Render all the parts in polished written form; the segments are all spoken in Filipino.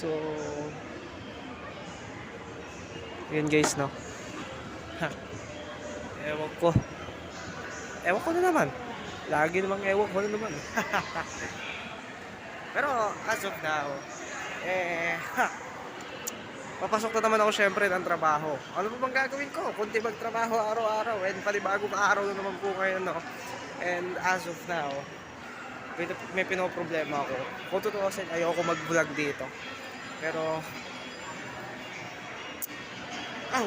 So, yun guys, no? Ha, ewan ko. Ewan ko na naman. Lagi namang ewan ko na naman. Pero, as of now, papasok na naman ako syempre ng trabaho. Ano pa bang gagawin ko? Kunti magtrabaho araw-araw. And panibagong araw na naman po ngayon, no? And as of now, may pinoproblema ako. Kung totoo kasi, ayoko mag-vlog dito. Pero,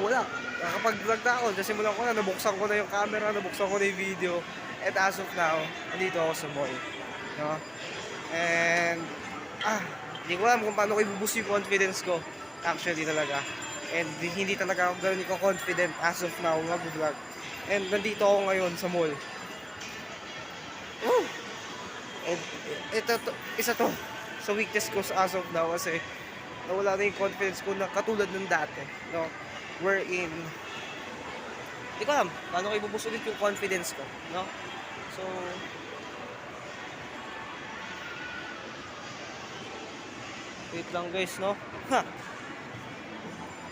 wala. Nakapag-vlog na ako. Simulan ko na, nabuksan ko na yung camera, nabuksan ko na yung video. And as of now, nandito ako sa mall. No? And, hindi ko alam kung paano ko i-boost yung confidence ko. Actually talaga. And hindi talaga ako gano'n confident as of now mag-vlog. And nandito ako ngayon sa mall. And isa to sa weakness ko as of now kasi nawala na yung confidence ko na katulad ng dati. No? Wherein, hindi ko alam paano ko i-boost ulit yung confidence ko. No? So, wait lang guys, no?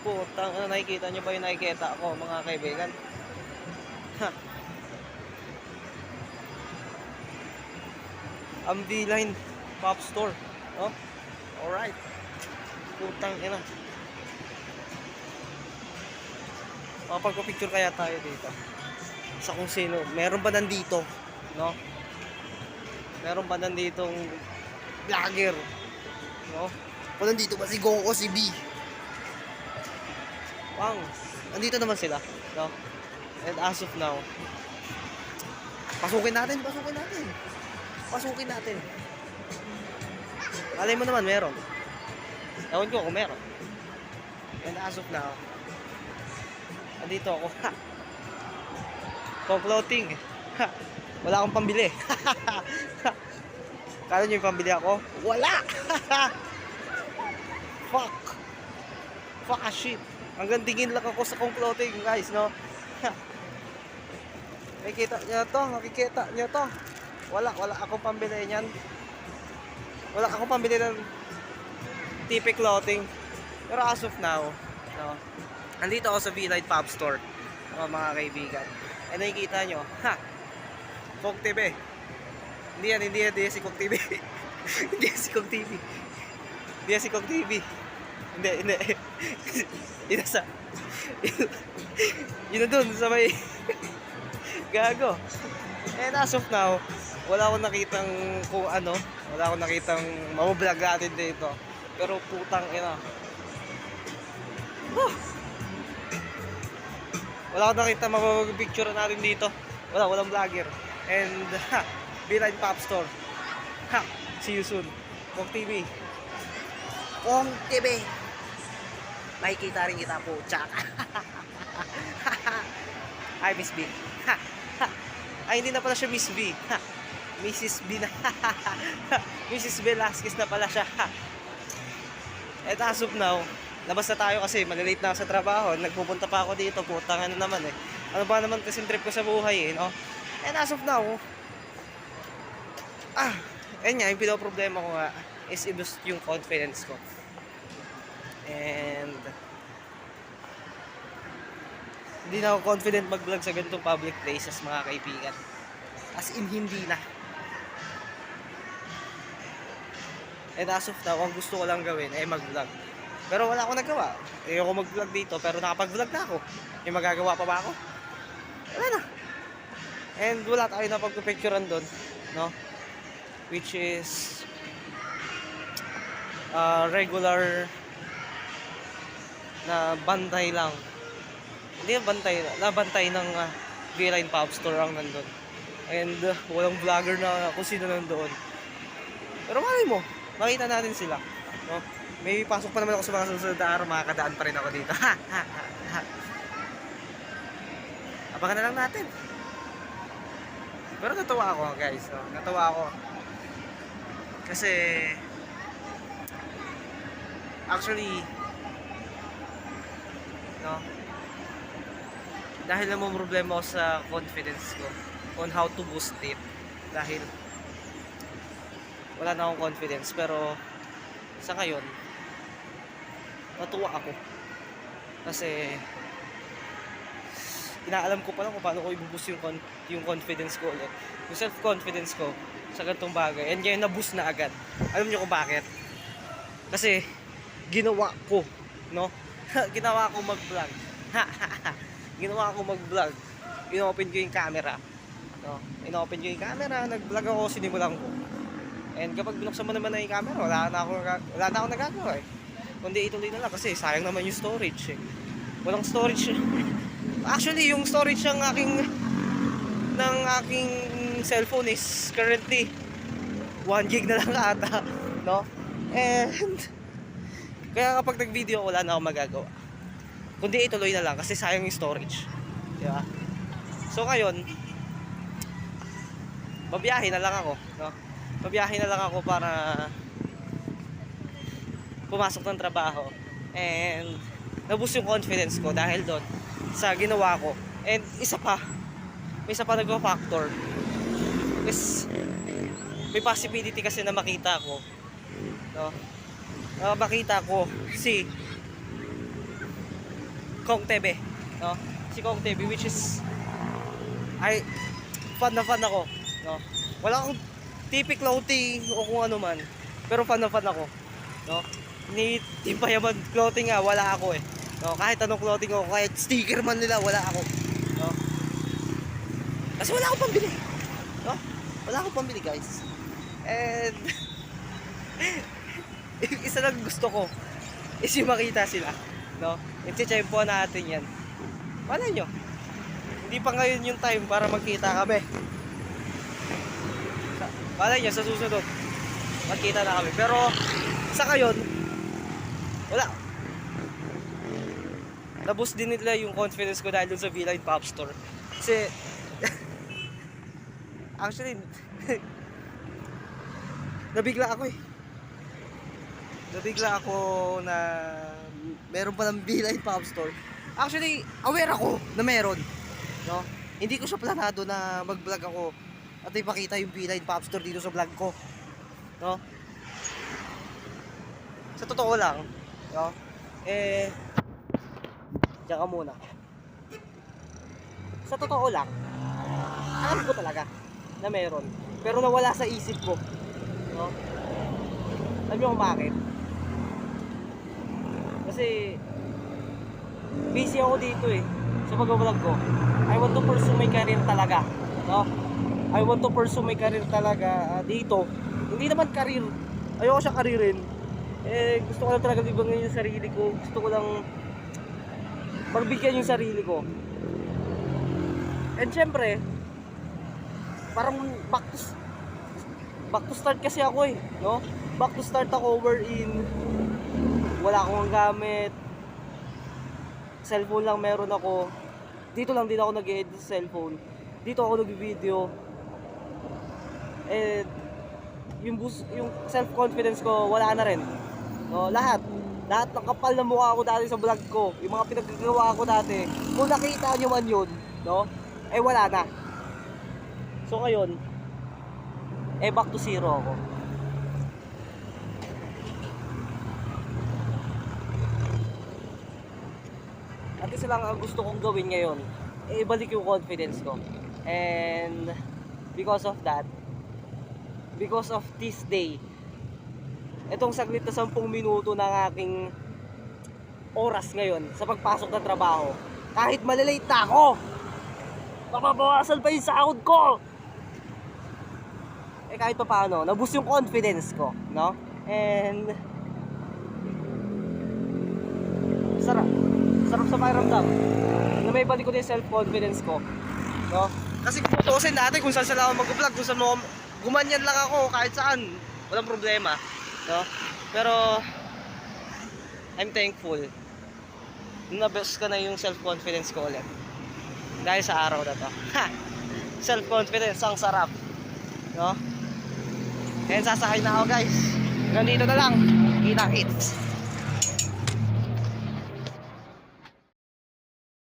Putang, nakikita nyo ba yung nakikita ako mga kaibigan? Ang V-Line Pop Store, no? Alright. Putang ina. Makapagpa-picture kaya tayo dito sa kung sino. Meron ba nandito, no? Meron ba nanditong vlogger, no? Kung nandito ba si Go o si B? Wow, nandito naman sila, no? And as of now, pasukin natin. Alay mo naman, meron. Ewan ko kung meron. And as of now, nandito ako. For clothing. Wala akong pambili. Kala nyo yung pambili ako? Wala! Fuck a shit. Hanggang tingin lang ako sa kong clothing, guys, no? Nakikita nyo to. Wala akong pambili niyan. Wala akong pambili ng typic clothing. Pero as of now, no, andito ako sa V-Line Pop Store, mga kaibigan. And nakikita nyo, Kog TV. Hindi yan si Kog TV. Hindi yan si Kog TV. Hindi. Yun na dun sa may gago. And as of now, wala akong nakitang kung ano. Wala akong nakitang mabublog natin dito. Pero putang ina. Wala akong nakitang mapapicture natin dito. Walang vlogger. And V-Line Pop Store. See you soon. Kong TV. Makikita rin kita po. Tsaka. Hi, Miss B. Ay, hindi na pala siya Miss B. Mrs. B na. Mrs. Velasquez na pala siya. At as of now, labas na tayo kasi malilate na ako sa trabaho. Nagpupunta pa ako dito. Putang ano naman eh. Ano ba naman kasi trip ko sa buhay eh, no? And as of now, ayun nga, yung pinoproblema ko nga is i-boost yung confidence ko. And hindi na ako confident mag-vlog sa ganitong public places, mga kaibigan. As in, hindi na. And as of now, ang gusto ko lang gawin ay mag-vlog. Pero wala akong nagawa. Ayoko mag-vlog dito, pero nakapag-vlog na ako. May magagawa pa ba ako? Wala na. And wala tayo na pagpipicturean doon, no? Which is regular na bantay lang. Hindi bantay ng V-Line Pop Store ang nandun. And walang vlogger na kung sino nandoon. Pero malay mo, makita natin sila, no? May pasok pa naman ako sa mga susunod na araw, makakadaan pa rin ako dito. Abangan na lang natin. Pero natawa ako, guys, no? Natawa ako kasi actually, no, dahil naman problema ako sa confidence ko on how to boost it, dahil wala na akong confidence. Pero sa ngayon, natuwa ako. Kasi inaalam ko pa lang kung paano ko i-boost yung confidence ko ulit. Yung self-confidence ko sa ganitong bagay. And ngayon na-boost na agad. Alam niyo kung bakit? Kasi ginawa ko, no? Ginawa ko mag-vlog. Ginawa ko mag-vlog. Inopen ko yung camera. No? Inopen ko yung camera, nag-vlog ako, sinimulan ko. And kapag binuksan mo naman na yung camera, wala na ako nagagawa eh. Kundi ituloy na lang kasi sayang naman yung storage eh. Walang storage. Actually, yung storage ng aking cellphone is currently 1 gig na lang ata, no? And kaya kapag nag-video wala na akong magagawa. Kundi ituloy na lang kasi sayang yung storage. Di ba? So ngayon, babiyahe na lang ako, no? Babiyahe na lang ako para pumasok ng trabaho. And naboost yung confidence ko dahil doon sa ginawa ko. And may isa pa nagpa-factor is may possibility kasi na makita ko, no? Makita ko si Kong Tebe, no? Si Kong Tebe, which is fan ako, no? Wala akong typic clothing o kung ano man, pero fan ako, no? Ni Team Payaman clothing nga wala ako eh, no? Kahit anong clothing ko, kahit sticker man nila wala ako, no? Kasi wala akong pambili, no? Wala akong pambili, guys. And isa lang gusto ko is yung makita sila, no? I-tsempohan natin yan. Malay nyo, hindi pa ngayon yung time para magkita kami. Malay nyo, sa susunod magkita na kami. Pero sa ngayon, wala. Naboost din nila yung confidence ko dahil dun sa V-Line Pop Store. Kasi actually nabigla ako eh. Nabigla ako na meron palang V-Line Pop Store. Actually, aware ako na meron, no? Hindi ko siya planado na mag-vlog ako at ipakita yung V-Line Pop Store dito sa vlog ko, no? Sa totoo lang, no? Diyan ka muna. Sa totoo lang, alam ko talaga na meron, pero nawala sa isip ko, no? Alam niyo kung bakit? Kasi busy ako dito eh sa pag-vlog ko. I want to pursue my career talaga, no? I want to pursue my career talaga dito. Hindi naman career, ayoko siya karirin. Gusto ko lang talaga libangin yung sarili ko. Gusto ko lang pagbigyan yung sarili ko. And syempre, parang back to start kasi ako eh, no? Back to start ako wherein wala akong gamit, cellphone lang meron ako. Dito lang din ako nag-edit sa cellphone. Dito ako nag-video. And yung self-confidence ko wala na rin, no? Lahat ng kapal na mukha ko dati sa vlog ko, yung mga pinagagawa ko dati, kung nakita nyo man yun, no? Wala na. So ngayon, back to zero ako. At isa lang ang gusto kong gawin ngayon, ibalik yung confidence ko. And because of that, because of this day, itong saglit na 10 minuto ng aking oras ngayon sa pagpasok ng trabaho, kahit malilate na ako, mababawasan pa yung sahod ko. Kahit pa paano, naboost yung confidence ko, no? And sarap sa pakiramdam na may balik ko din self-confidence ko, no? Kasi kung tutusin natin kung saan sila ako mag-vlog, kung saan mo gumanyan lang ako kahit saan, walang problema, no? Pero I'm thankful na-boost ko na yung self-confidence ko ulit dahil sa araw na to. Self-confidence, ang sarap, no? And sasakay na ako, guys. Nandito na lang. Kita-kits.